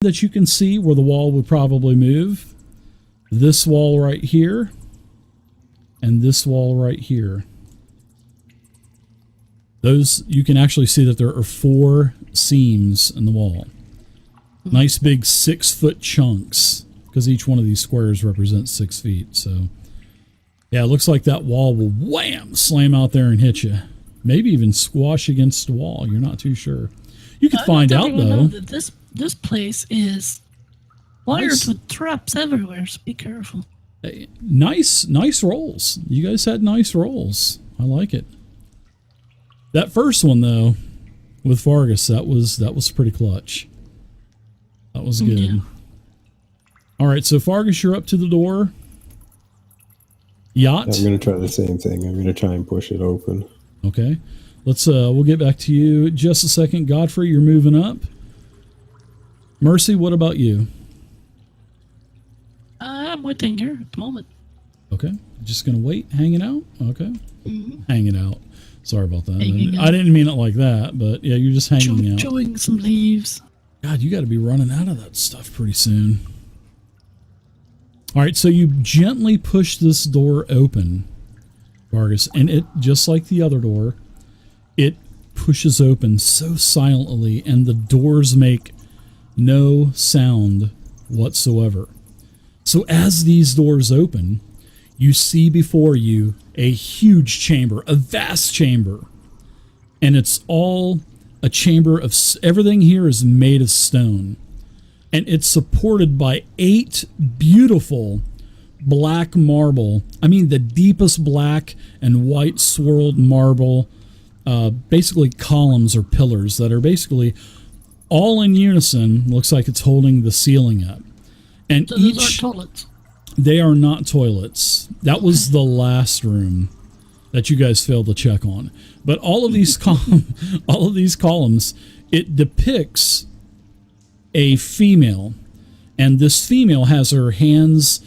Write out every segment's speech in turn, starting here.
that you can see where the wall would probably move. This wall right here. And this wall right here. Those, you can actually see that there are 4 seams in the wall. Nice big 6-foot chunks, because each one of these squares represents 6 feet. So, yeah, it looks like that wall will wham, slam out there and hit you. Maybe even squash against the wall. You're not too sure. You could find out, though. That this place is wired with traps everywhere, so be careful. Hey, nice rolls. You guys had nice rolls. I like it. That first one, though, with Vargas, that was pretty clutch. That was good. Yeah. All right, so Vargas, you're up to the door. Yacht. I'm going to try the same thing. I'm going to try and push it open. Okay. Let's we'll get back to you in just a second. Godfrey, you're moving up. Mercy, what about you? I'm waiting here at the moment. Okay. Just going to wait, hanging out? Okay. Hanging out. Sorry about that. I didn't mean it like that, but yeah, you're just hanging out. Chewing some leaves. God, you got to be running out of that stuff pretty soon. All right, so you gently push this door open, Vargas, and it, just like the other door, it pushes open so silently, and the doors make no sound whatsoever. So as these doors open, you see before you a huge chamber, a vast chamber, and it's all a chamber of, everything here is made of stone, and it's supported by 8 beautiful black marble, I mean the deepest black and white swirled marble, basically columns or pillars that are basically all in unison. Looks like it's holding the ceiling up. And so those aren't toilets. They are not toilets. That was the last room that you guys failed to check on. But all of these all of these columns, it depicts a female, and this female has her hands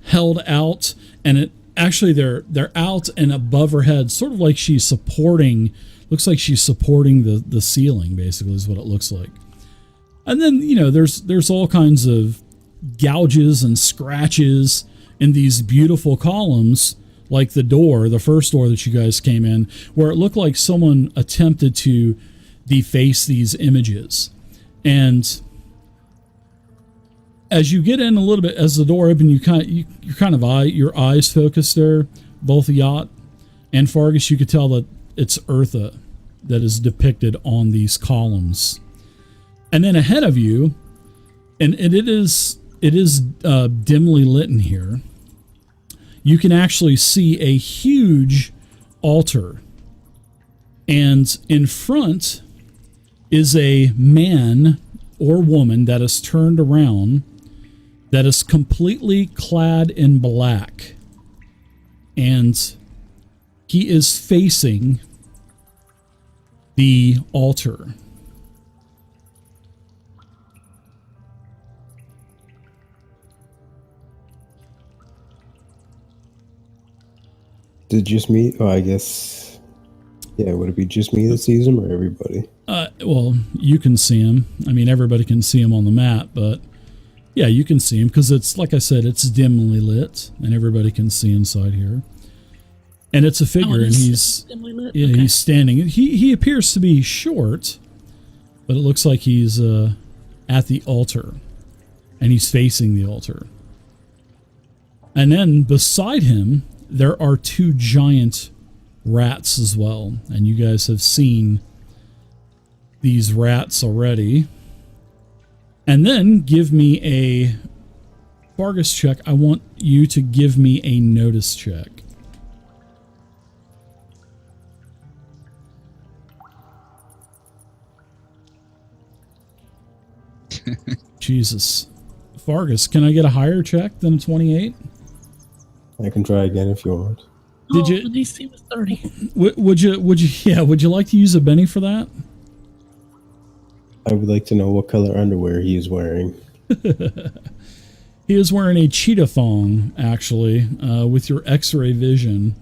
held out, and it actually they're out and above her head, sort of like she's supporting. Looks like she's supporting the ceiling. Basically, is what it looks like. And then there's all kinds of gouges and scratches in these beautiful columns, like the door, the first door that you guys came in, where it looked like someone attempted to deface these images. And as you get in a little bit, as the door opened, your eyes focused there, both Yacht and Fargus. You could tell that it's Eartha that is depicted on these columns. And then ahead of you, and it is dimly lit in here, you can actually see a huge altar, and in front is a man or woman that is turned around, that is completely clad in black, and he is facing the altar. Did just me? Oh, I guess. Yeah, would it be just me that sees him, or everybody? Well, you can see him. I mean, everybody can see him on the map, but yeah, you can see him because it's, like I said, it's dimly lit, and everybody can see inside here. And it's a figure, and he's dimly lit? Yeah, okay. He's standing. He appears to be short, but it looks like he's at the altar, and he's facing the altar. And then beside him, there are 2 giant rats as well, and you guys have seen these rats already. And then give me a Vargas check. I want you to give me a notice check. Jesus. Vargas, can I get a higher check than a 28? I can try again if you want. Did you? The DC was 30. Would you like to use a Benny for that? I would like to know what color underwear he is wearing. He is wearing a cheetah thong, actually, with your X-ray vision.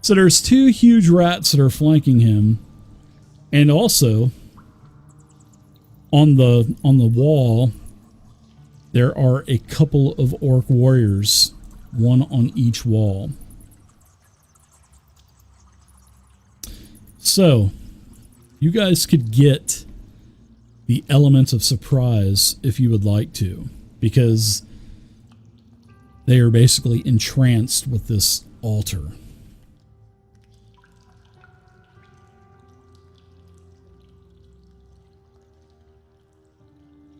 So there's 2 huge rats that are flanking him, and also On the wall, there are a couple of orc warriors, one on each wall. So, you guys could get the element of surprise if you would like to, because they are basically entranced with this altar.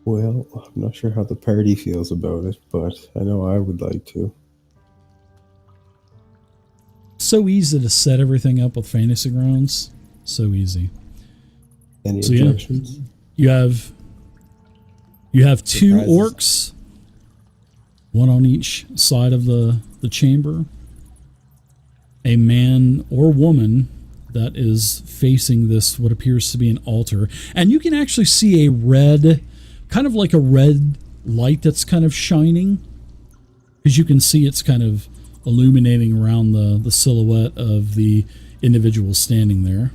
Well, I'm not sure how the party feels about it, but I know I would like to. So easy to set everything up with fantasy grounds. So easy. Any So, objections? yeah, you have two Surprises. orcs, one on each side of the chamber. A man or woman that is facing this, what appears to be an altar. And you can actually see a red, kind of like a red light that's kind of shining. Because you can see it's kind of illuminating around the silhouette of the individual standing there.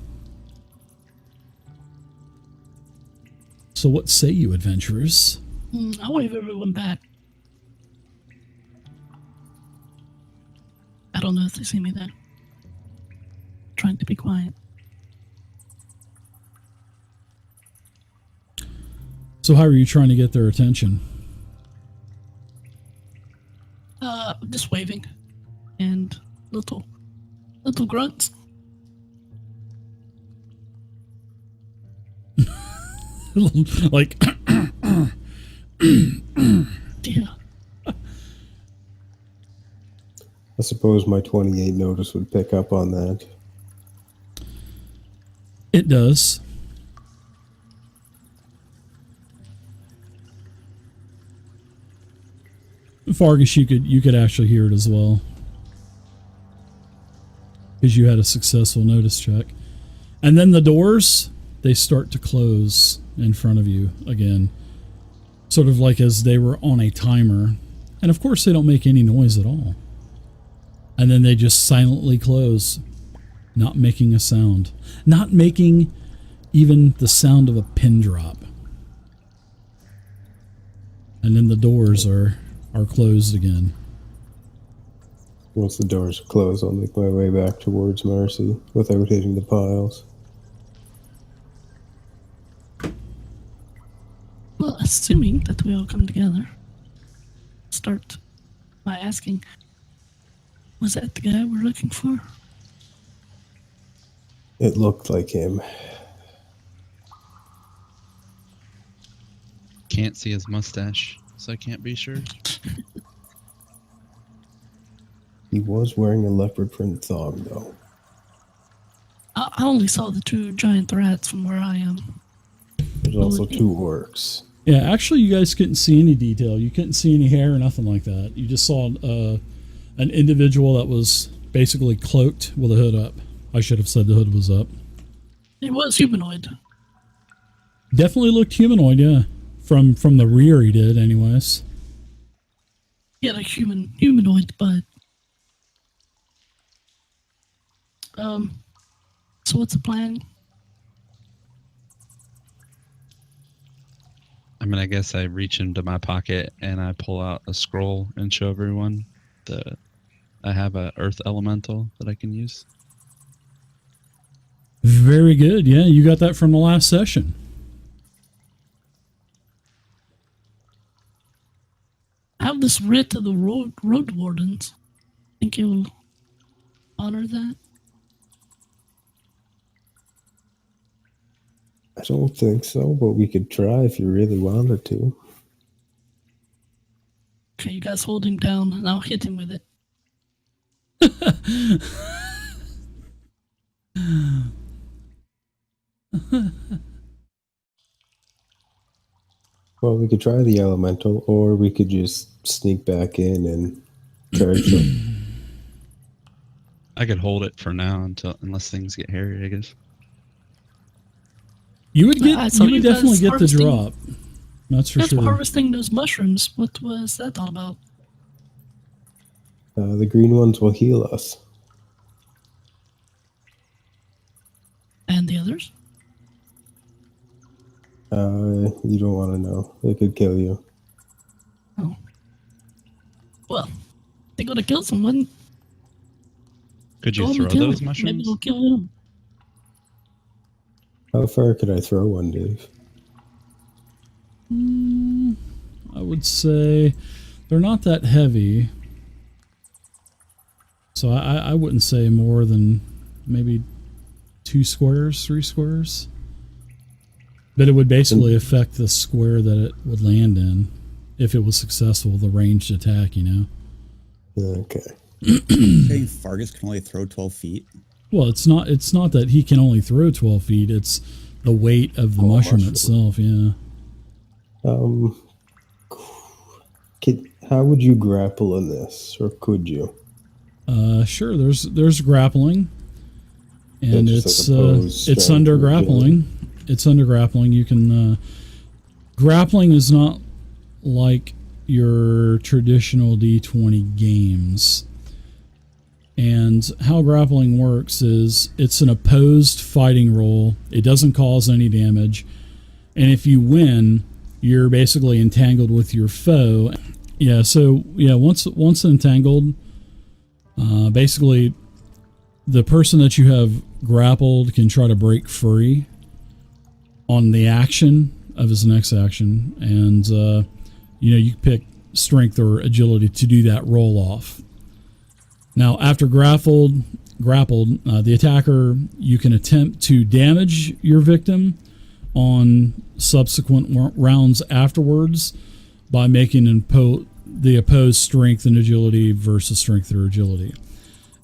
So what say you, adventurers? I'll wave everyone back. I don't know if they see me then. Trying to be quiet. So how are you trying to get their attention? Just waving. And little grunts. Like, Yeah. I suppose my 28 notice would pick up on that. it does. Fargus, you could actually hear it as well, because you had a successful notice check. And then the doors, they start to close in front of you again, sort of like as they were on a timer. And of course they don't make any noise at all. And then they just silently close, not making a sound, not making even the sound of a pin drop. And then the doors are closed again. Once the doors close, I'll make my way back towards Marcy without hitting the piles. Well, assuming that we all come together, start by asking, was that the guy we're looking for? It looked like him. Can't see his mustache, so I can't be sure. He was wearing a leopard print thong, though. I only saw the two giant rats from where I am. There's also two orcs. Yeah, actually, you guys couldn't see any detail. You couldn't see any hair or nothing like that. You just saw an individual that was basically cloaked with a hood up. I should have said the hood was up. It was humanoid. Definitely looked humanoid, yeah. From the rear, he did, anyways. He had a humanoid butt. So what's the plan? I mean, I guess I reach into my pocket and I pull out a scroll and show everyone that I have a earth elemental that I can use. Very good, yeah. You got that from the last session. I have this writ of the road wardens. Think you'll honor that? I don't think so, but we could try if you really wanted to. Okay, you guys hold him down and I'll hit him with it. Well, we could try the elemental, or we could just sneak back in and charge them. I could hold it for now unless things get hairy, I guess. You would I saw you definitely guys get the harvesting- drop. That's for That's sure. harvesting those mushrooms. What was that all about? The green ones will heal us. And the others? You don't want to know. It could kill you. Oh. Well, they gotta kill someone. Could you Go on throw and kill those it. Maybe mushrooms? they'll kill him. How far could I throw one, Dave? I would say they're not that heavy. So I wouldn't say more than maybe 2 squares, 3 squares. But it would basically affect the square that it would land in if it was successful, the ranged attack, you know? Okay. Saying Fargus can only throw 12 feet. Well, it's not that he can only throw 12 feet, it's the weight of the mushroom itself, yeah. How would you grapple in this, or could you? Sure, there's grappling. And Yeah, just like opposed it's strength under or grappling. It's under grappling. You can grappling is not like your traditional D20 games. And how grappling works is it's an opposed fighting roll. It doesn't cause any damage. And if you win, you're basically entangled with your foe. Yeah, so yeah, once entangled, basically the person that you have grappled can try to break free on the action of his next action, and you pick strength or agility to do that roll off. Now, after grappled, the attacker, you can attempt to damage your victim on subsequent rounds afterwards by making the opposed strength and agility versus strength or agility.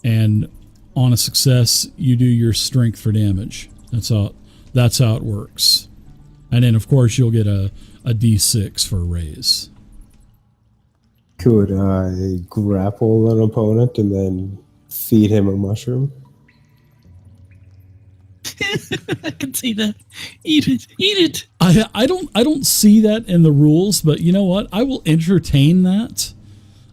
And on a success, you do your strength for damage. That's how it works. And then, of course, you'll get a D6 for a raise. Could I grapple an opponent and then feed him a mushroom? I can see that. Eat it. Eat it. I don't see that in the rules, but you know what? I will entertain that.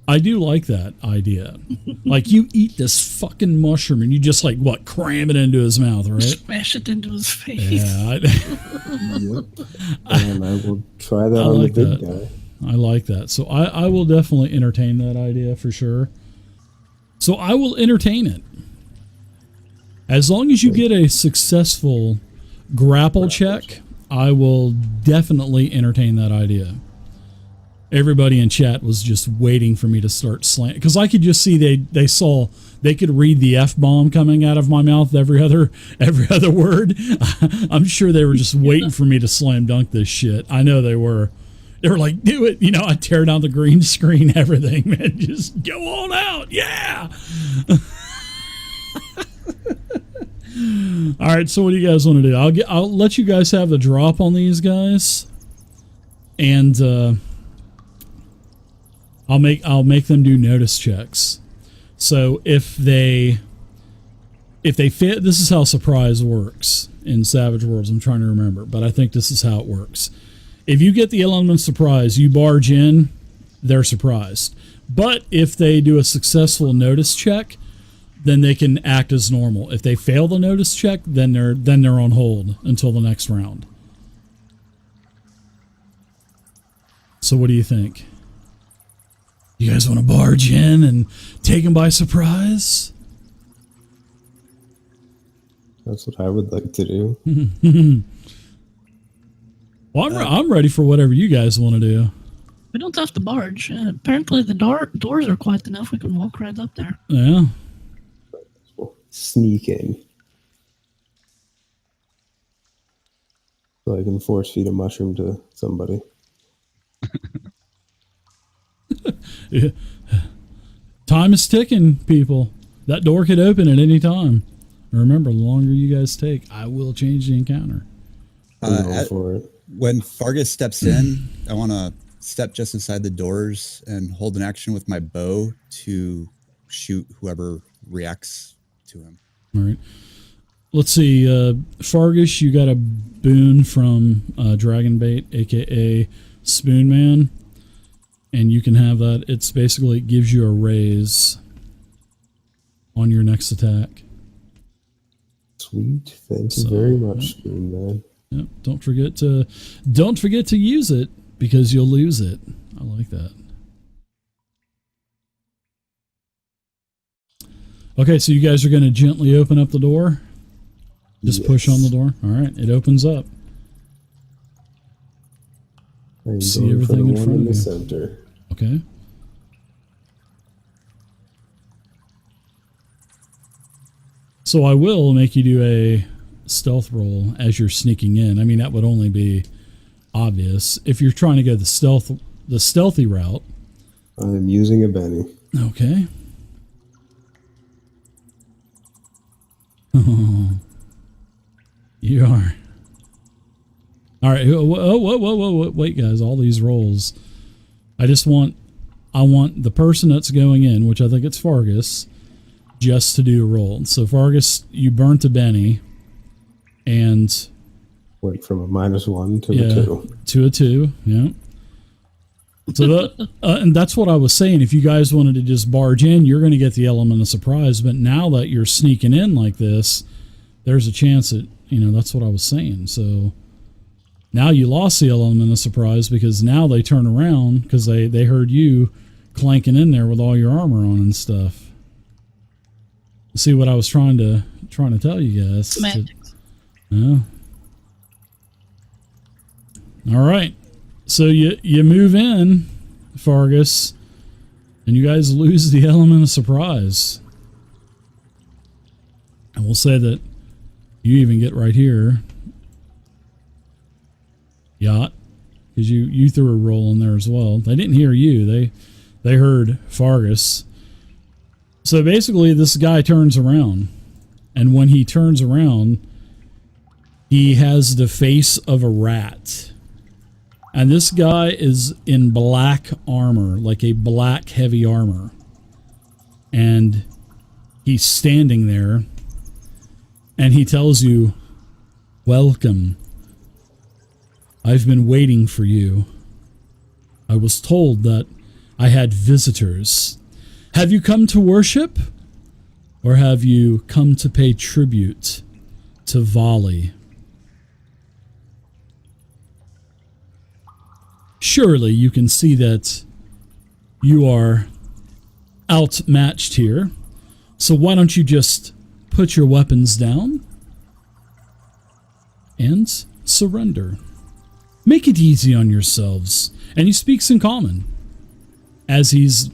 I do like that idea. Like, you eat this fucking mushroom and you just cram it into his mouth, right? Smash it into his face. Yeah. Yep. And I will try that on like the big that. guy. I like that. So I will definitely entertain that idea for sure. So I will entertain it. As long as you get a successful grapple check, I will definitely entertain that idea. Everybody in chat was just waiting for me to start slam, because I could just see they could read the F-bomb coming out of my mouth every other word. I'm sure they were just waiting for me to slam dunk this shit. I know they were. They were like, do it. I tear down the green screen, everything, man. Just go on out. Yeah. All right. So what do you guys want to do? I'll let you guys have the drop on these guys. And, I'll make them do notice checks. So if they fit, this is how surprise works in Savage Worlds. I'm trying to remember, but I think this is how it works. If you get the element of surprise, you barge in, they're surprised. But if they do a successful notice check, then they can act as normal. If they fail the notice check, then they're on hold until the next round. So what do you think? You guys want to barge in and take them by surprise? That's what I would like to do. Well, I'm ready for whatever you guys want to do. We don't have to barge. Apparently the doors are quiet enough. We can walk right up there. Yeah. We'll sneak in. So I can force feed a mushroom to somebody. Yeah. Time is ticking, people. That door could open at any time. Remember, the longer you guys take, I will change the encounter. I'm going for it. When Fargus steps in, I want to step just inside the doors and hold an action with my bow to shoot whoever reacts to him. All right. Let's see. Fargus, you got a boon from Dragonbait, a.k.a. Spoon Man. And you can have that. It's basically, it gives you a raise on your next attack. Sweet. Thank you very much, Spoon Man. Yep. Don't forget to use it because you'll lose it. I like that. Okay, so you guys are going to gently open up the door. Just push on the door. All right, it opens up. See everything in front of you. Center. Okay. So I will make you do a stealth roll as you're sneaking in. I mean, that would only be obvious if you're trying to go the stealthy route. I'm using a Benny. Okay. Oh, you are. All right. Whoa, wait, guys! All these rolls. I want the person that's going in, which I think it's Fargus, just to do a roll. So Fargus, you burnt a Benny, and went from a -1 to a 2. To a 2. Yeah. So and that's what I was saying. If you guys wanted to just barge in, you're going to get the element of surprise. But now that you're sneaking in like this, there's a chance that, that's what I was saying. So now you lost the element of surprise because now they turn around because they heard you clanking in there with all your armor on and stuff. See what I was trying to tell you guys? Semantics. Yeah. All right. So you move in, Fargus, and you guys lose the element of surprise. And we'll say that you even get right here. Yacht. Because you threw a roll in there as well. They didn't hear you. They heard Fargus. So basically this guy turns around. And when he turns around, he has the face of a rat. And this guy is in black armor, like a black heavy armor. And he's standing there. And he tells you, "Welcome. I've been waiting for you. I was told that I had visitors. Have you come to worship? Or have you come to pay tribute to Volley? Surely you can see that you are outmatched here. So why don't you just put your weapons down and surrender? Make it easy on yourselves." And he speaks in common, as he's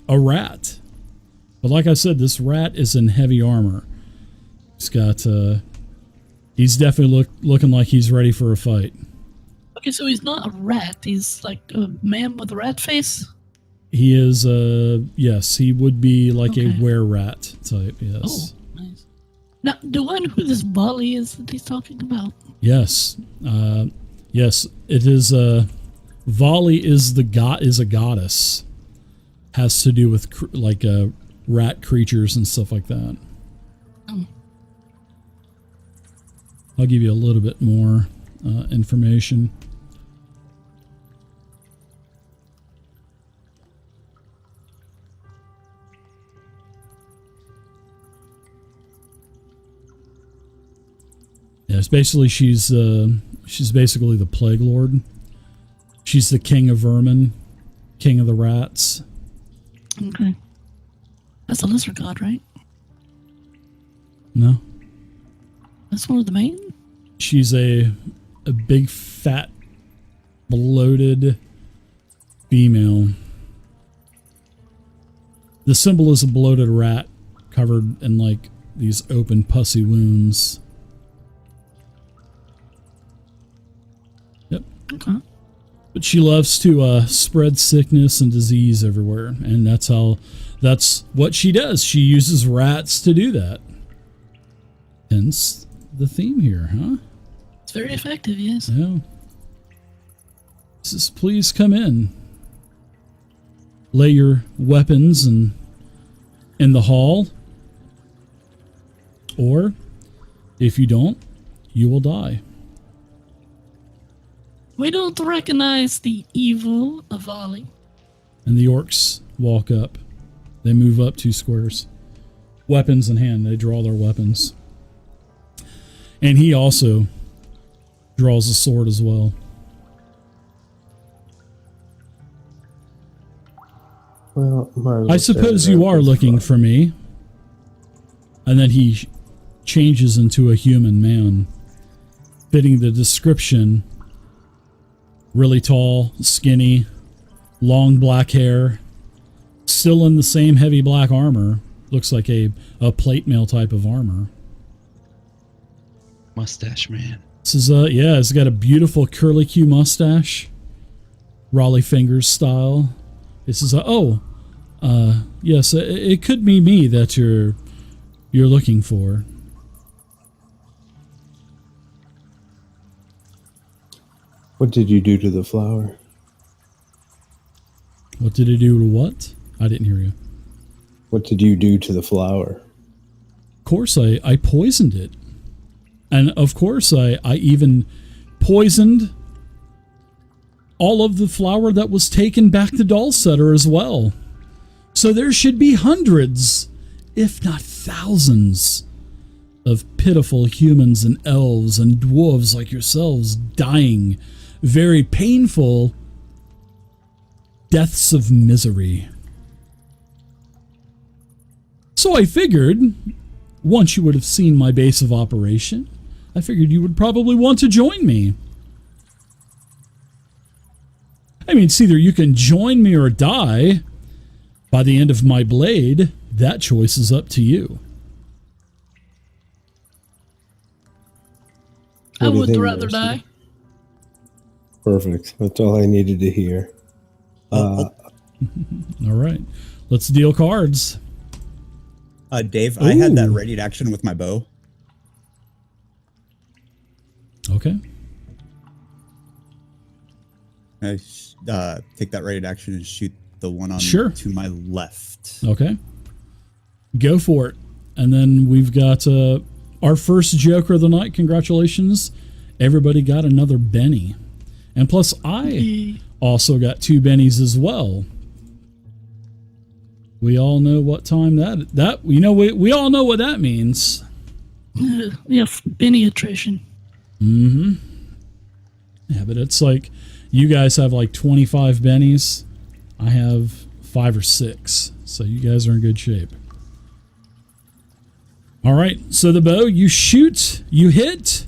a rat. But like I said, this rat is in heavy armor. He's got, he's definitely looking like he's ready for a fight. Okay, so he's not a rat. He's like a man with a rat face? He is, yes, he would be like a were-rat type, yes. Oh, nice. Now, do I know who this Volley is that he's talking about? Yes. Yes, it is, Volley is a goddess. Has to do with, rat creatures and stuff like that. Oh. I'll give you a little bit more information. Yes, basically she's basically the Plague Lord. She's the king of Vermin, king of the rats. Okay. That's a lizard god, right? No. That's one of the main? She's a big, fat, bloated female. The symbol is a bloated rat covered in like these open pussy wounds. Yep. Okay. But she loves to spread sickness and disease everywhere, and that's what she does. She uses rats to do that. Hence the theme here, huh? It's very effective, yes. Yeah. Says, please come in. Lay your weapons in the hall. Or, if you don't, you will die. We don't recognize the evil of Volley. And the orcs walk up. They move up 2 squares. Weapons in hand. They draw their weapons. And he also draws a sword as well. Well, I suppose you are looking for me. And then he changes into a human man, fitting the description. Really tall, skinny, long black hair, still in the same heavy black armor. Looks like a plate mail type of armor. Mustache man. This is yeah, it's got a beautiful curly Q mustache, Raleigh fingers style. This is yes, it could be me that you're looking for. What did you do to the flower? What did it do to what? I didn't hear you. What did you do to the flower? Of course, I poisoned it. And of course, I even poisoned all of the flour that was taken back to Dollsetter as well. So there should be hundreds, if not thousands, of pitiful humans and elves and dwarves like yourselves dying very painful deaths of misery. So I figured, once you would have seen my base of operation, I figured you would probably want to join me. I mean, it's either you can join me or die. By the end of my blade, that choice is up to you. I What do you would think, rather Mercy? die. Perfect. That's all I needed to hear. All right. Let's deal cards. Dave, I had that Ooh. ready to action with my bow. Okay. I take that ready to action and shoot the one on Sure. to my left. Okay. Go for it. And then we've got our first Joker of the night. Congratulations. Everybody got another Benny. And plus, I also got 2 Bennies as well. We all know what time we all know what that means. Yeah, Benny attrition. Mm-hmm. Yeah, but it's like you guys have like 25 Bennies. I have 5 or 6. So you guys are in good shape. All right. So the bow, you shoot, you hit,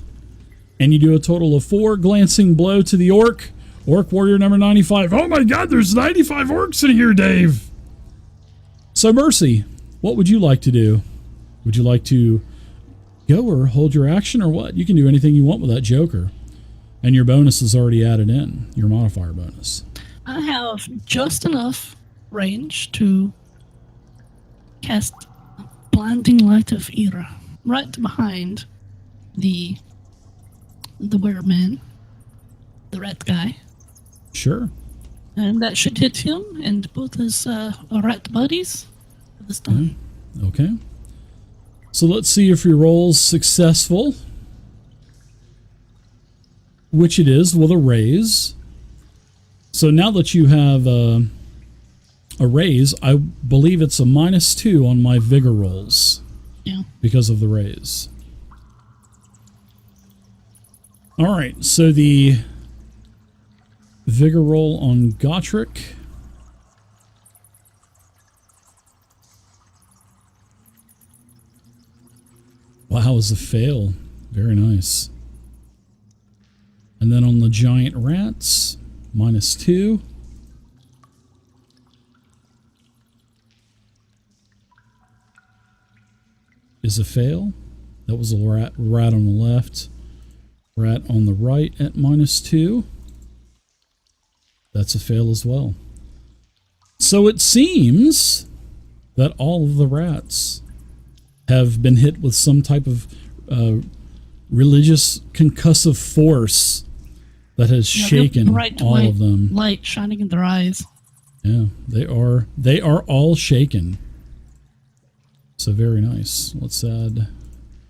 and you do a total of 4 glancing blow to the orc. Orc warrior number 95. Oh my God, there's 95 orcs in here, Dave. So Mercy, what would you like to do? Would you like to go or hold your action or what? You can do anything you want with that Joker. And your bonus is already added in, your modifier bonus. I have just enough range to cast Blinding Light of Era right behind the Vermin, the rat guy. Sure. And that should hit him and both his rat buddies this time. Okay. So let's see if your roll's successful. Which it is with a raise. So now that you have a raise, I believe it's a -2 on my vigor rolls. Yeah. Because of the raise. Alright, so the vigor roll on Gotrek. Wow, it's a fail. Very nice. And then on the giant rats, -2. Is a fail. That was a rat on the left. Rat on the right at -2. That's a fail as well. So it seems that all of the rats have been hit with some type of religious concussive force that has shaken all of them. Light shining in their eyes. Yeah, they are all shaken. So very nice. Let's add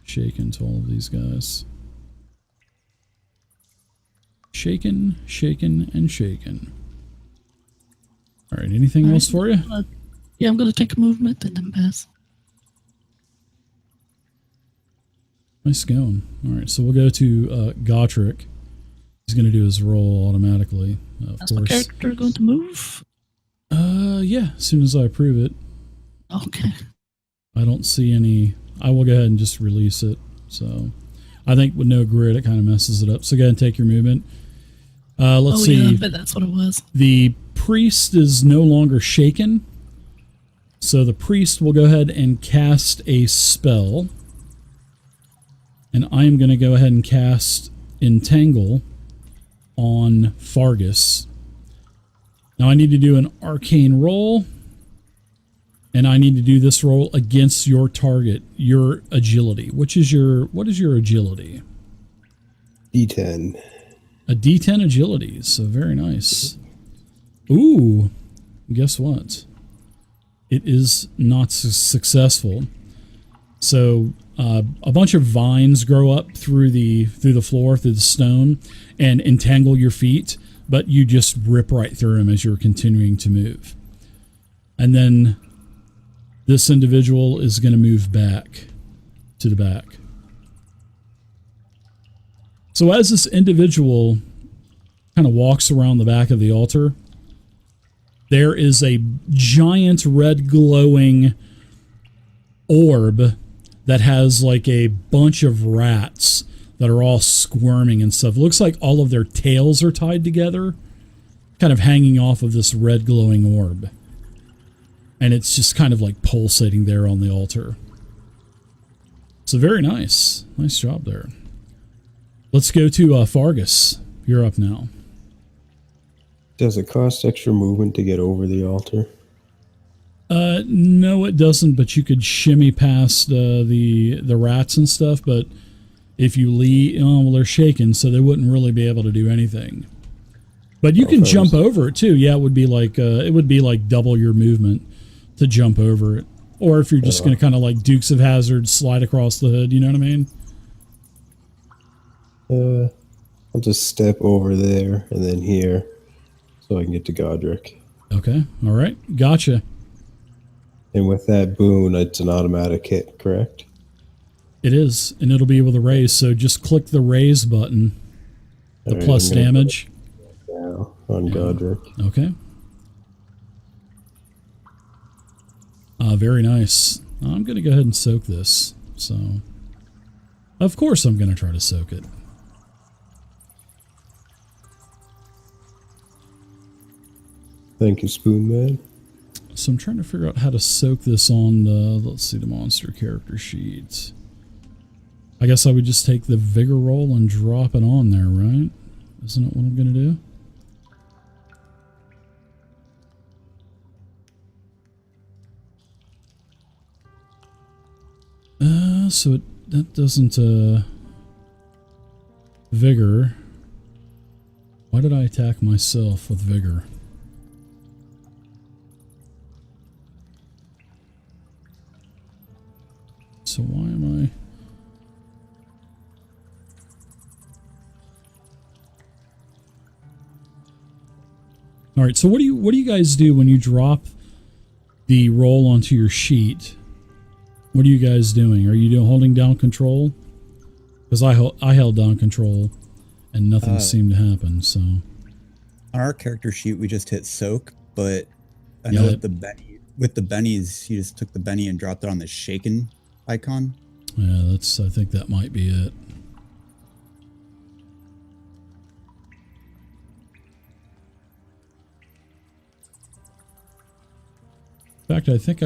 shaken to all of these guys. Shaken, shaken, and shaken. All right, anything else for you? Yeah, I'm going to take a movement and then pass. Nice going. All right, so we'll go to Gotrek. He's going to do his roll automatically, of Is my course. character going to move? Yeah, as soon as I approve it. Okay. I don't see any. I will go ahead and just release it. So I think with no grid, it kind of messes it up. So go ahead and take your movement. Let's see. Yeah, I bet that's what it was. The priest is no longer shaken. So the priest will go ahead and cast a spell. And I am going to go ahead and cast Entangle on Fargus. Now I need to do an arcane roll. And I need to do this roll against your target, your agility. What is your agility? D10. A D10 agility. So very nice. Ooh, guess what? It is not successful. So a bunch of vines grow up through the floor, through the stone, and entangle your feet, but you just rip right through them as you're continuing to move. And then this individual is going to move back to the back. So as this individual kind of walks around the back of the altar, there is a giant red glowing orb that has like a bunch of rats that are all squirming and stuff. It looks like all of their tails are tied together, kind of hanging off of this red glowing orb. And it's just kind of like pulsating there on the altar. So very nice. Nice job there. Let's go to Fargus. You're up now. Does it cost extra movement to get over the altar? No, it doesn't, but you could shimmy past the rats and stuff, but if you leave, well, they're shaken, so they wouldn't really be able to do anything. But you can jump over it too. Yeah, it would be like double your movement to jump over it. Or if you're just going to kind of like Dukes of Hazzard slide across the hood, you know what I mean? I'll just step over there and then here so I can get to Godric. Okay, all right, gotcha. And with that boon, it's an automatic hit, correct? It is, and it'll be with a raise, so just click the raise button, the All right, plus I'm gonna damage. put it now on Godric. Okay. Very nice. I'm going to go ahead and soak this. So, of course I'm going to try to soak it. Thank you, Spoon Man. So I'm trying to figure out how to soak this on the, let's see, the monster character sheet. I guess I would just take the vigor roll and drop it on there, right? Isn't it what I'm going to do? So that doesn't, vigor. Why did I attack myself with vigor? So why am I? All right. So what do you guys do when you drop the roll onto your sheet? What are you guys doing? Are you holding down control? Because I held down control, and nothing seemed to happen. So On our character sheet, we just hit soak, but I know with the bennies, you just took the benny and dropped it on the shaken icon. yeah, I think that might be it. In fact, I think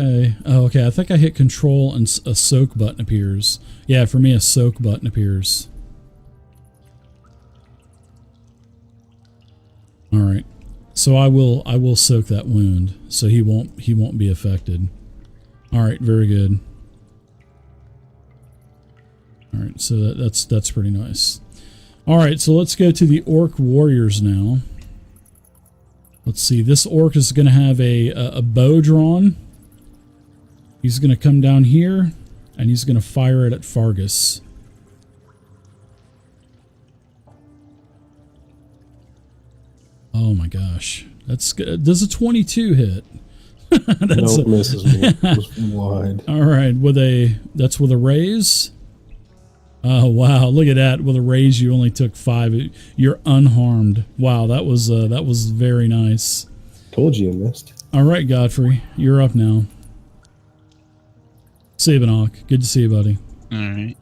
I hit control and a soak button appears. Yeah, for me a soak button appears. All right. So I will soak that wound so he won't be affected. All right, very good. All right, so that's pretty nice. All right, so let's go to the orc warriors now. Let's see. This orc is going to have a bow drawn. He's going to come down here, and he's going to fire it at Fargus. Oh my gosh, that's good. Does a 22 hit? Nope, misses me. Just wide. All right, that's with a raise. Oh wow! Look at that. With a raise, you only took 5. You're unharmed. Wow, that was very nice. Told you I missed. All right, Godfrey, you're up now. See you, Bannock. Good to see you, buddy. All right.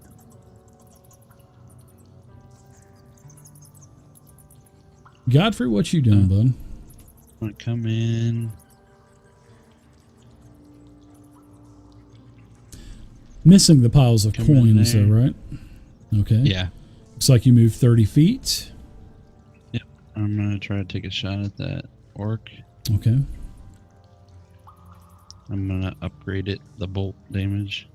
Godfrey, what you doing, bud? I'm gonna come in. Missing the piles of Come in coins, though, there. right? Okay. Yeah. Looks like you moved 30 feet. Yep. I'm gonna try to take a shot at that orc. Okay. I'm gonna upgrade it, the bolt damage.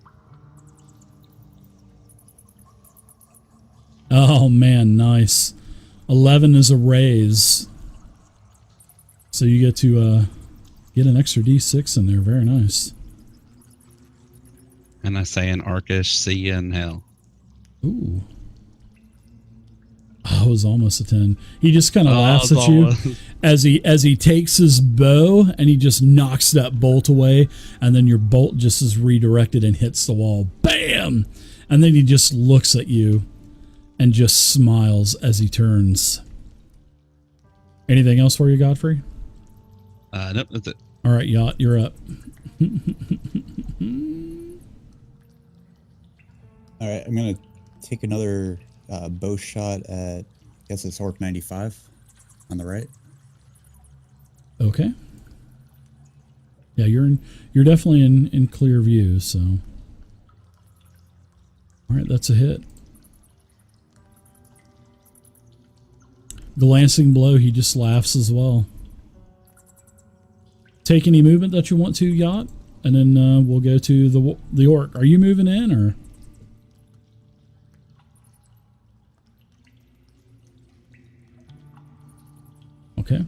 Oh man, nice. 11 is a raise. So you get to get an extra D6 in there. Very nice. And I say in Orcish, see ya in hell. Ooh. Oh, it was almost a 10. He just kind of laughs at you as he takes his bow and he just knocks that bolt away, and then your bolt just is redirected and hits the wall. Bam! And then he just looks at you and just smiles as he turns. Anything else for you, Godfrey? Nope, that's it. All right, Yacht, you're up. All right, I'm gonna take another bow shot at, I guess it's Orc 95 on the right. Okay. Yeah, you're definitely in clear view, so. All right, that's a hit. Glancing blow, he just laughs as well. Take any movement that you want to, Yacht, and then we'll go to the orc. Are you moving in, or? Okay.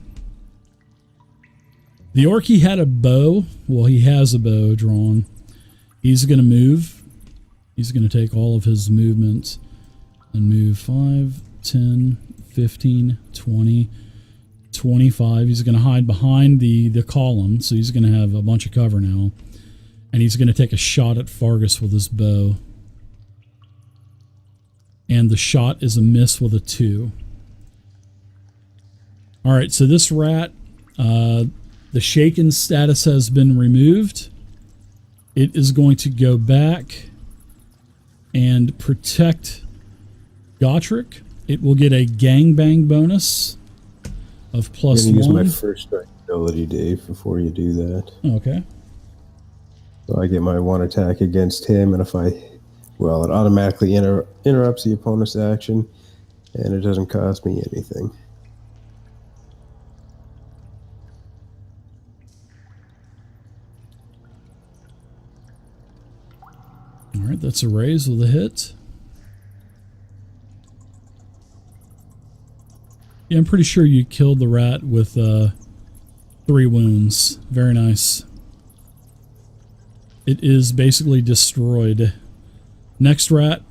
The orc, he had a bow. Well, he has a bow drawn. He's going to move. He's going to take all of his movements and move 5, 10, 15, 20, 25. He's going to hide behind the column, so he's going to have a bunch of cover now. And he's going to take a shot at Fargus with his bow. And the shot is a miss with a 2. All right, so this rat, the shaken status has been removed. It is going to go back and protect Gotrek. It will get a gangbang bonus of I'm +1. gonna use my first strike ability, Dave, before you do that. Okay. So I get my 1 attack against him, and if it automatically interrupts the opponent's action, and it doesn't cost me anything. All right, that's a raise with a hit. Yeah, I'm pretty sure you killed the rat with 3 wounds. Very nice. It is basically destroyed. Next rat,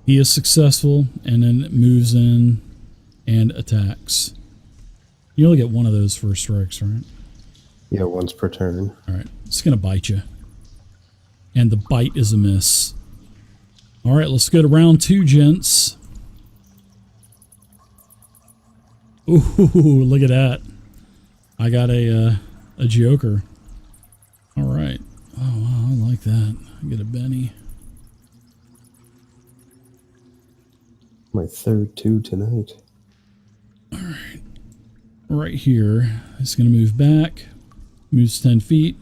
he is successful and then moves in and attacks. You only get 1 of those first strikes, right? Yeah, once per turn. All right, it's going to bite you. And the bite is a miss. All right, let's go to round 2, gents. Ooh, look at that. I got a joker. All right. Oh, wow, I like that. I get a Benny. My third 2 tonight. All right. Right here. It's going to move back. Moves 10 feet.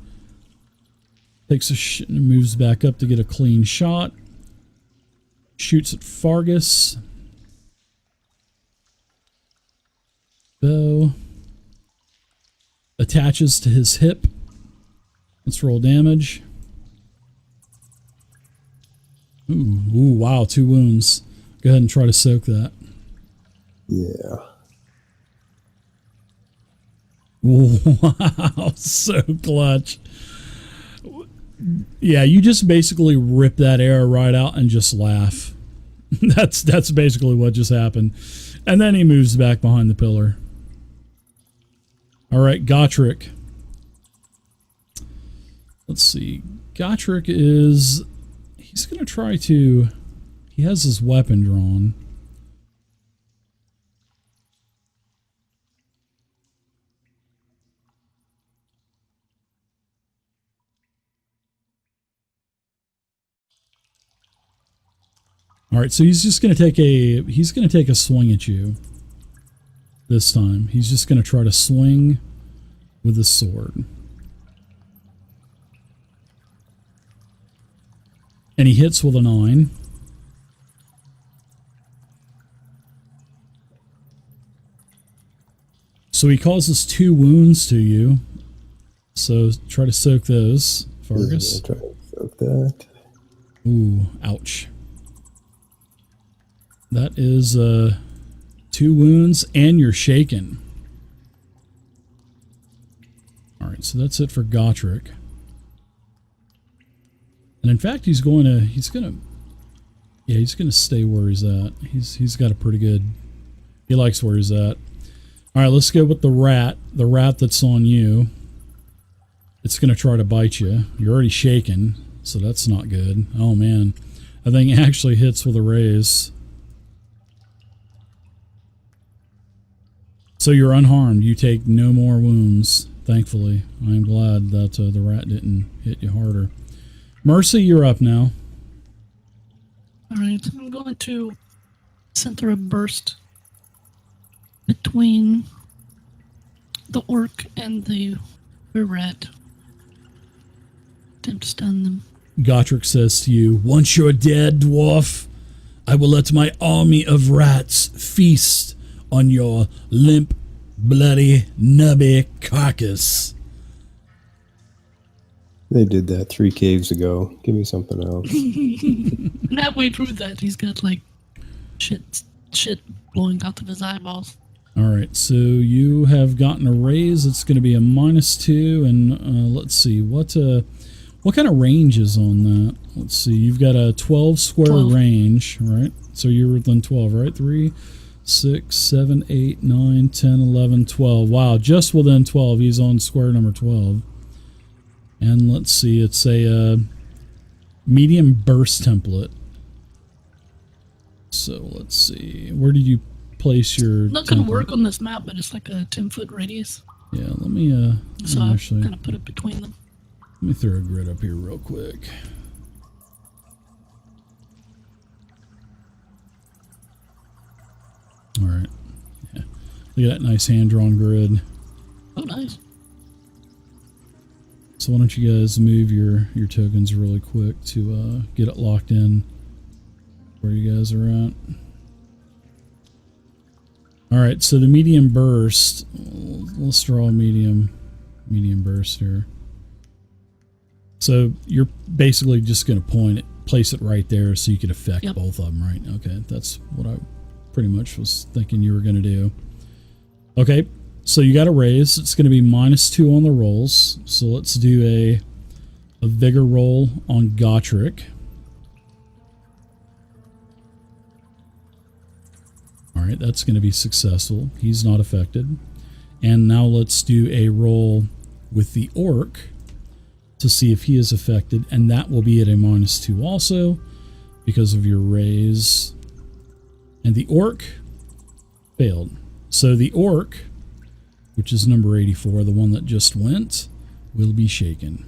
Takes moves back up to get a clean shot. Shoots at Fargus. Bow. Attaches to his hip. Let's roll damage. Ooh, wow, 2 wounds. Go ahead and try to soak that. Yeah. Wow, so clutch. Yeah, you just basically rip that arrow right out and just laugh. That's basically what just happened. And then he moves back behind the pillar. All right, Gotrek. Let's see. Gotrek he's going to try to, he He has his weapon drawn. All right, so he's just going to take a swing at you this time. He's just going to try to swing with the sword. And he hits with a 9. So he causes 2 wounds to you. So try to soak those, Vargas. Yeah, try to soak that. Ooh, ouch. That is 2 wounds, and you're shaken. All right, so that's it for Gotrek. And in fact, he's gonna stay where he's at. He's got a pretty good. He likes where he's at. All right, let's go with the rat. The rat that's on you. It's gonna try to bite you. You're already shaken, so that's not good. Oh man, I think it actually hits with a raise. So you're unharmed. You take no more wounds, thankfully. I am glad that the rat didn't hit you harder. Mercy, you're up now. Alright, I'm going to center a burst between the orc and the rat. Attempt to stun them. Gotrek says to you, "Once you're dead, dwarf, I will let my army of rats feast on your limp, bloody, nubby carcass." They did that 3 caves ago. Give me something else. And halfway through that, he's got like shit blowing out of his eyeballs. All right, so you have gotten a raise. It's going to be a -2, and let's see what kind of range is on that. Let's see. You've got a 12 square 12. range, right? So you're within 12, right? 3, 6, 7, 8, 9, 10, 11, 12. Wow, just within 12. He's on square number 12. And let's see. It's a medium burst template. So let's see. Where did you place your Not going template? to work on this map, but it's like a 10-foot radius. Yeah, let me So I'm actually going to put it between them. let me throw a grid up here real quick. All right. Yeah. Look at that nice hand-drawn grid. Oh, nice. So why don't you guys move your tokens really quick to get it locked in where you guys are at. All right, so the medium burst. Let's draw a medium burst here. So you're basically just going to place it right there so you can affect Yep. both of them, right? Okay, that's what I pretty much was thinking you were going to do. Okay, so you got a raise. It's going to be -2 on the rolls. So let's do a vigor roll on Gotrek. All right, that's going to be successful. He's not affected. And now let's do a roll with the orc to see if he is affected, and that will be at a -2 also because of your raise. And the orc failed. So the orc, which is number 84, the one that just went, will be shaken.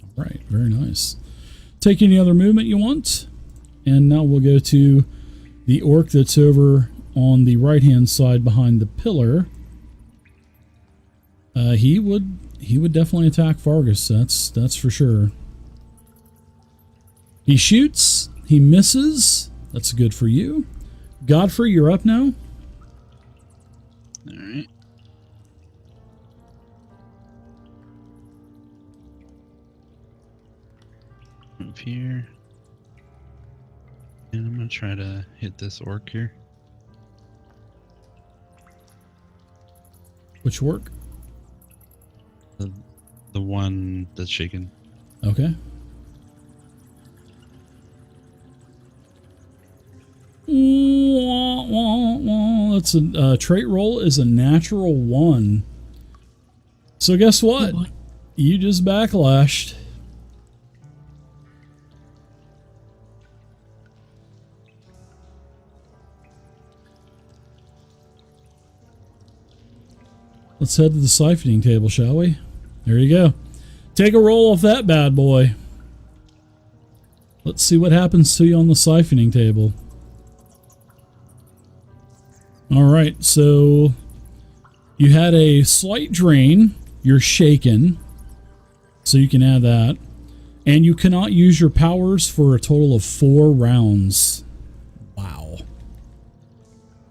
All right, very nice. Take any other movement you want, and now we'll go to the orc that's over on the right-hand side behind the pillar. He would definitely attack Vargas. That's for sure. He shoots. He misses. That's good for you. Godfrey, you're up now. All right. Move here. And I'm going to try to hit this orc here. Which orc? The one that's shaken. Okay. That's a trait roll is a natural 1. So guess what? Oh boy. You just backlashed. Let's head to the siphoning table, shall we? There you go. Take a roll off that bad boy. Let's see what happens to you on the siphoning table. Alright, so you had a slight drain. You're shaken. So you can add that. And you cannot use your powers for a total of 4 rounds. Wow.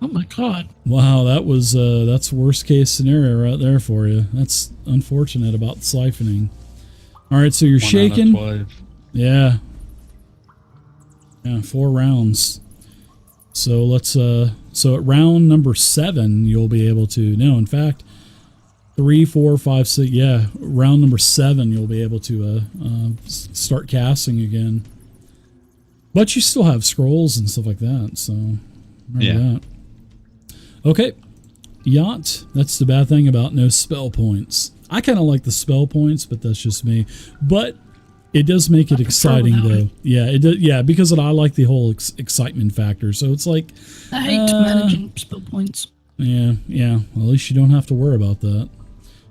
Oh my god. Wow, that's worst case scenario right there for you. That's unfortunate about siphoning. Alright, so you're 1 out of shaken. 12. Yeah. Yeah, 4 rounds. So let's so at round number 7 you'll be able to, no, in fact 3, 4, 5, 6, yeah, round number 7 you'll be able to start casting again. But you still have scrolls and stuff like that, so remember that. Okay. Yacht, that's the bad thing about no spell points. I kind of like the spell points, but that's just me. But it does make it exciting, though. Yeah, it does. Yeah, because I like the whole excitement factor. So it's like I hate managing spell points. Yeah. Well, at least you don't have to worry about that.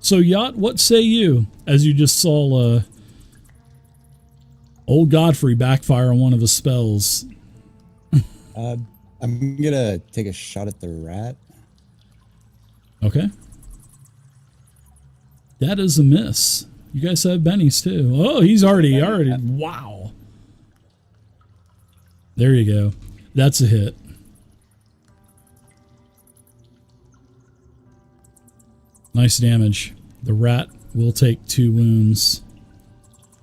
So, Yacht, what say you? As you just saw old Godfrey backfire on one of his spells. I'm gonna take a shot at the rat. Okay. That is a miss. You guys have bennies too. Oh, he's already, wow. There you go. That's a hit. Nice damage. The rat will take 2 wounds.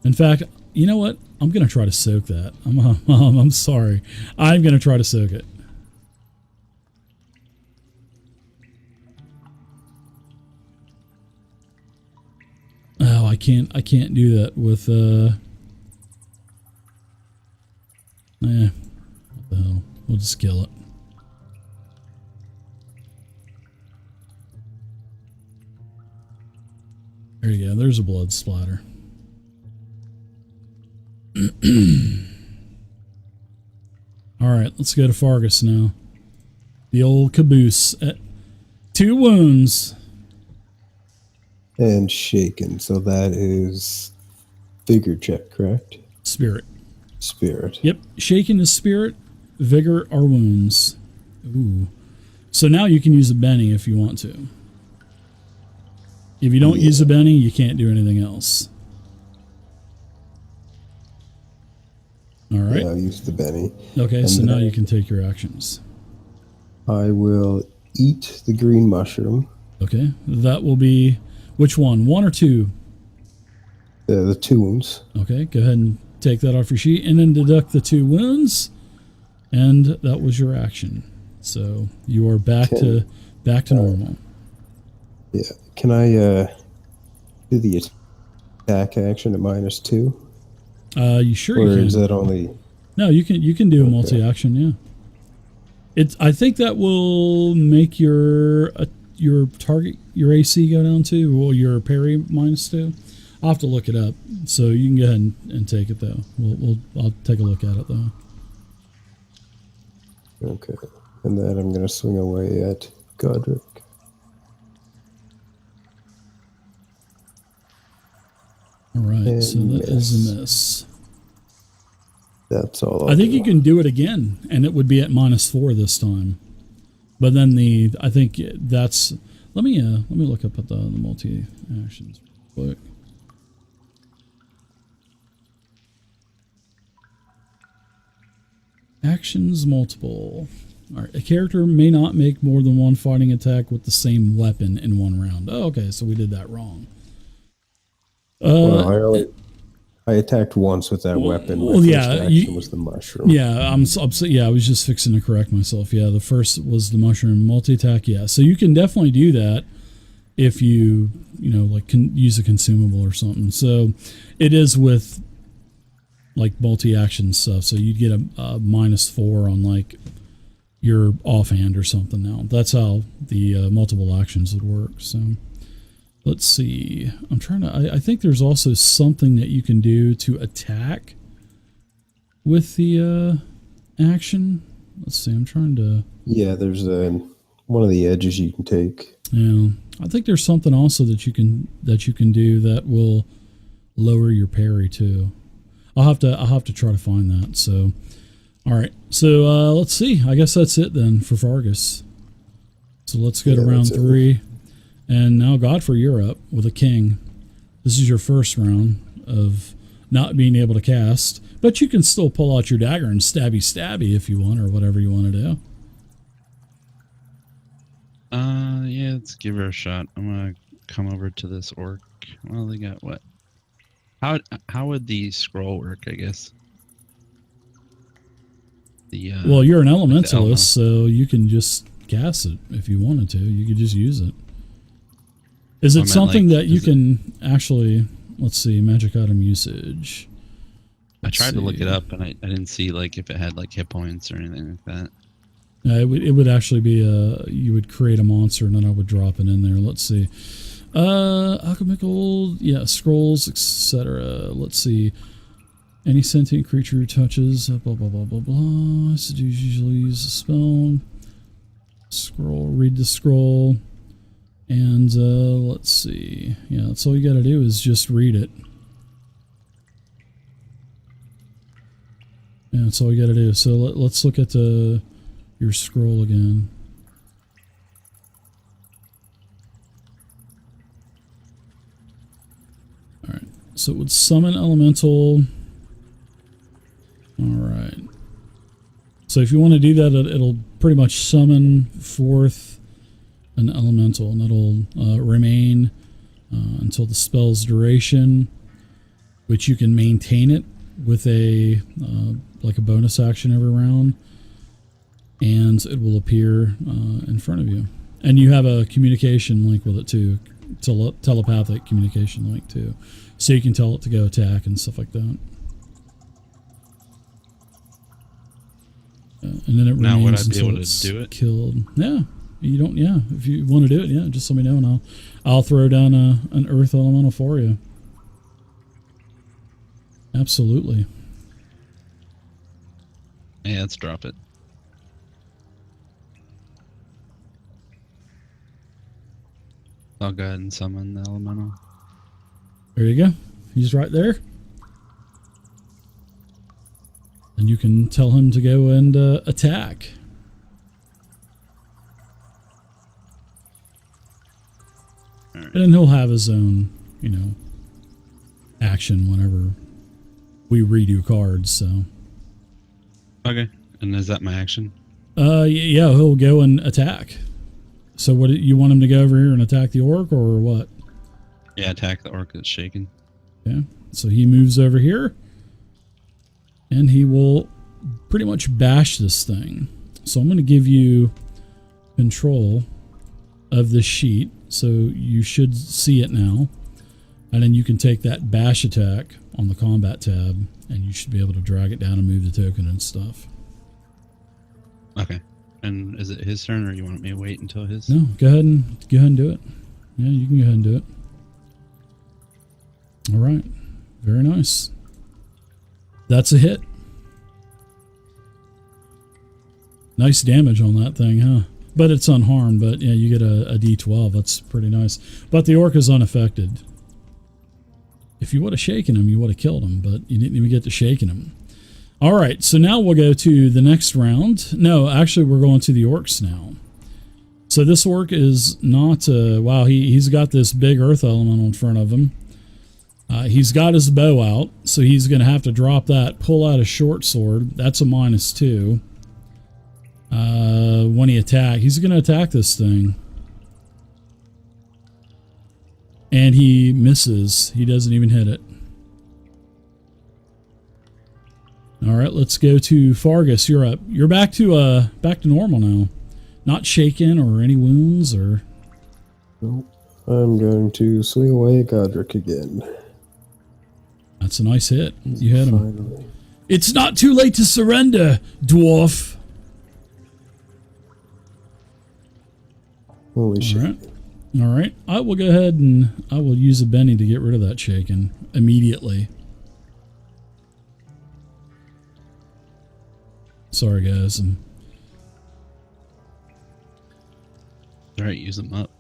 In fact, you know what? I'm going to try to soak that. I'm sorry. I'm going to try to soak it. Oh, I can't do that with what the hell? We'll just kill it. There you go. There's a blood splatter. All right, let's go to Fargus now. The old caboose at 2 wounds. And shaken, so that is vigor check, correct? Spirit. Spirit. Yep. Shaken is spirit. Vigor are wounds. Ooh. So now you can use a Benny if you want to. If you don't use a Benny, you can't do anything else. All right. Yeah, I'll use the Benny. Okay, And so now then you can take your actions. I will eat the green mushroom. Okay. That will be which one? 1 or 2? The 2 wounds. Okay, go ahead and take that off your sheet and then deduct the 2 wounds. And that was your action. So you are back to normal. Yeah. Can I do the attack action at -2? You sure Or you can? is that only? No, you can do a multi-action, yeah. I think that will make your target, your AC go down too, or your parry -2. I'll have to look it up. So you can go ahead and take it though. I'll take a look at it though. Okay. And then I'm going to swing away at Godric. All right, And so that is a miss. That's all. I think you can do it again, and it would be at -4 this time. But then I think that's. Let me look up at the multi actions quick. Actions multiple. All right, a character may not make more than 1 fighting attack with the same weapon in 1 round. Oh, okay, so we did that wrong. Well, I attacked once with that weapon. My first action was the mushroom. Yeah, I was just fixing to correct myself. Yeah, the first was the mushroom multi-attack. Yeah, so you can definitely do that if you can use a consumable or something. So it is with like multi-action stuff. So you'd get a -4 on like your offhand or something. Now that's how the multiple actions would work. So. Let's see. I'm trying to. I think there's also something that you can do to attack with the action. Let's see. I'm trying to. Yeah, there's one of the edges you can take. Yeah, I think there's something also that you can do that will lower your parry too. I'll have to try to find that. So, all right. So let's see. I guess that's it then for Vargas. So let's go to round 3, and now Godfrey, you're up with a king. This is your first round of not being able to cast, but you can still pull out your dagger and stabby if you want, or whatever you want to do. Yeah, let's give her a shot. I'm gonna come over to this orc. Well, they got what? How would the scroll work? I guess. The Well, you're an like elementalist, so you can just cast it if you wanted to. You could just use it. Is it something that you can actually? Let's see, magic item usage. I tried to look it up, and I didn't see like if it had like hit points or anything like that. It would actually be you would create a monster and then I would drop it in there. Let's see. Alchemical, yeah, scrolls, etc. Let's see. Any sentient creature who touches, blah, blah, blah, blah, blah. So you usually use a spell. Scroll, read the scroll. And let's see. Yeah, that's all you got to do is just read it. Yeah, that's all you got to do. So let's look at your scroll again. Alright, so it would summon elemental. Alright. So if you want to do that, it'll pretty much summon forth an elemental, and it'll remain until the spell's duration, which you can maintain it with a like a bonus action every round, and it will appear in front of you. And you have a communication link with it too, telepathic communication link too, so you can tell it to go attack and stuff like that. And then it now, would I remains be until able it's to do it? killed. Yeah, you don't. Yeah, if you want to do it, yeah, just let me know, and I'll throw down an earth elemental for you. Absolutely. Yeah, let's drop it. I'll go ahead and summon the elemental. There you go. He's right there. And you can tell him to go and attack. All right. And then he'll have his own, action whenever we redo cards, so. Okay. And is that my action? Yeah, he'll go and attack. So what, you want him to go over here and attack the orc, or what? Yeah, attack the orc that's shaken. Yeah. So he moves over here. And he will pretty much bash this thing. So I'm going to give you control of this sheet. So you should see it now. And then you can take that bash attack on the combat tab, and you should be able to drag it down and move the token and stuff. Okay. And is it his turn, or you want me to wait until his? No, go ahead and do it. Yeah, you can go ahead and do it. All right. Very nice. That's a hit. Nice damage on that thing, huh? But it's unharmed, but yeah, you get a D12. That's pretty nice. But the orc is unaffected. If you would have shaken him, you would have killed him, but you didn't even get to shaking him. All right, so now we'll go to the next round. No, actually, we're going to the orcs now. So this orc is not... wow, he's got this big earth elemental in front of him. He's got his bow out, so he's going to have to drop that, pull out a short sword. That's a -2. When he attacks, he's going to attack this thing. And he misses. He doesn't even hit it. All right, let's go to Fargus. You're up. You're back to normal now. Not shaken or any wounds or... Nope. I'm going to swing away at Godric again. That's a nice hit. You hit him. Finally. It's not too late to surrender, dwarf. Holy shit. All right. All right. I will go ahead and I will use a Benny to get rid of that shaken immediately. Sorry, guys. All right, use them up.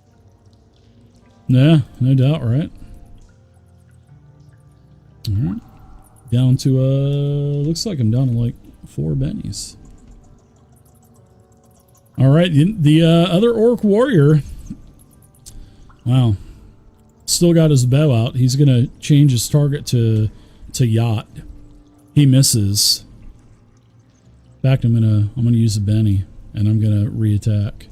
Yeah, no doubt, right? All right. Down to, looks like I'm down to like 4 bennies. All right, the other orc warrior, wow, still got his bow out. He's going to change his target to yacht. He misses. In fact, I'm gonna use a Benny, and I'm gonna reattack.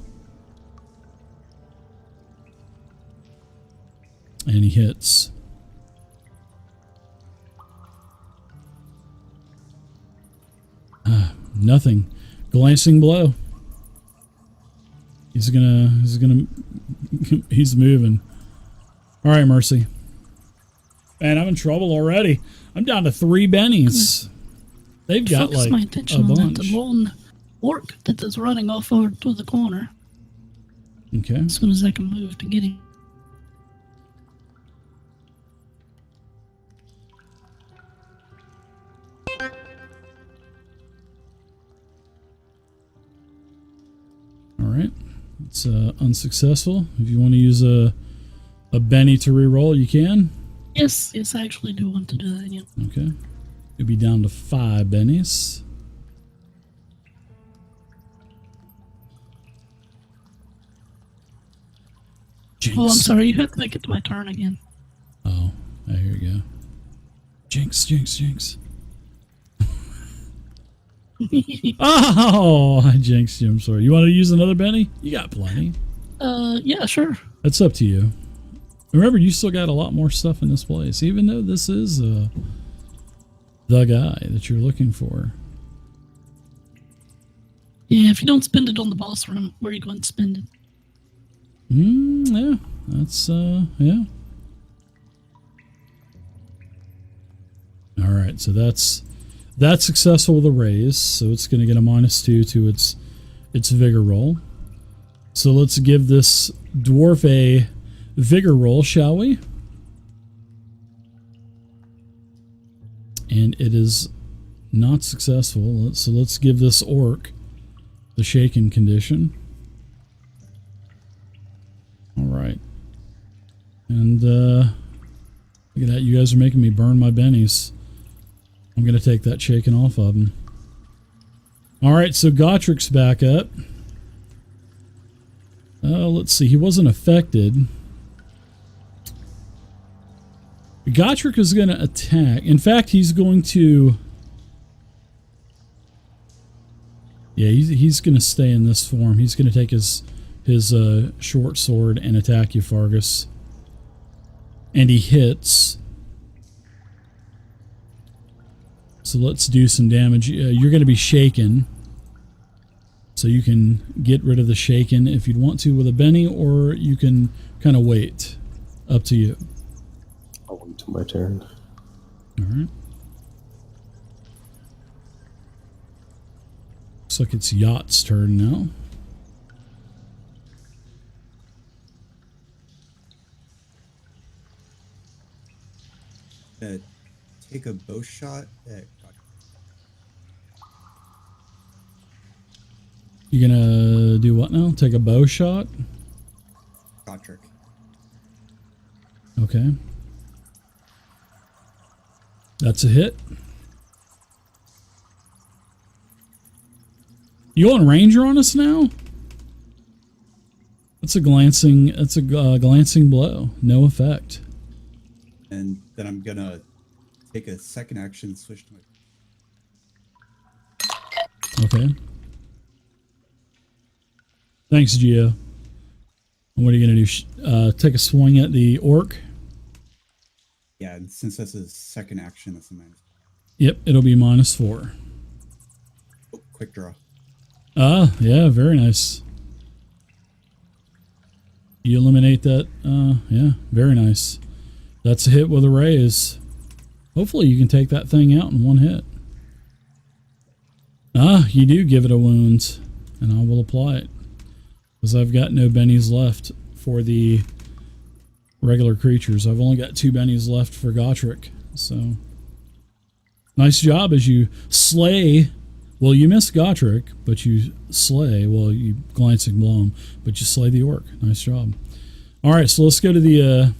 And he hits. Nothing. Glancing blow. He's moving. All right, Mercy. Man, I'm in trouble already. I'm down to 3 bennies. They've got Focus like my attention a on bunch. that lone orc that is running off over to the corner. Okay. As soon as I can move to get him. All right. It's unsuccessful. If you want to use a Benny to reroll, you can. Yes, I actually do want to do that again. Okay. You'll be down to 5 bennies. Jinx. Oh, I'm sorry. You have to make it my turn again. Oh, here you go. Jinx, jinx, jinx. Oh, I jinxed you. I'm sorry. You want to use another Benny? You got plenty. Yeah, sure. That's up to you. Remember, you still got a lot more stuff in this place, even though this is the guy that you're looking for. Yeah, if you don't spend it on the boss room, where are you going to spend it? Yeah, that's, yeah. All right, so that's successful with a raise, so it's going to get a -2 to its vigor roll. So let's give this dwarf a vigor roll, shall we? And it is not successful, so let's give this orc the shaken condition. All right. And look at that, you guys are making me burn my bennies. I'm going to take that shaken off of him. All right, so Gottrik's back up. Let's see, he wasn't affected. Gottrik is going to attack. In fact, he's going to... Yeah, he's going to stay in this form. He's going to take his short sword and attack you, Fargus. And he hits. So let's do some damage. You're going to be shaken. So you can get rid of the shaken if you'd want to with a Benny, or you can kind of wait. Up to you. I'll wait till my turn. All right. Looks like it's Yacht's turn now. Take a bow shot at You gonna do what now? Take a bow shot? Gottrick. Okay. That's a hit. You going Ranger on us now? That's a glancing blow. No effect. And then I'm gonna take a second action, switch to my... Okay. Thanks, Gio. And what are you going to do? Take a swing at the orc? Yeah, and since that's a second action, that's a -. Yep, it'll be -4. Oh, quick draw. Ah, yeah, very nice. You eliminate that. Yeah, very nice. That's a hit with a raise. Hopefully you can take that thing out in one hit. Ah, you do give it a wound, and I will apply it. Because I've got no bennies left for the regular creatures. I've only got 2 bennies left for Gottrik. So, nice job as you slay. Well, you miss Gottrik, but you slay. Well, you glancing blow him, but you slay the orc. Nice job. All right, so let's go to the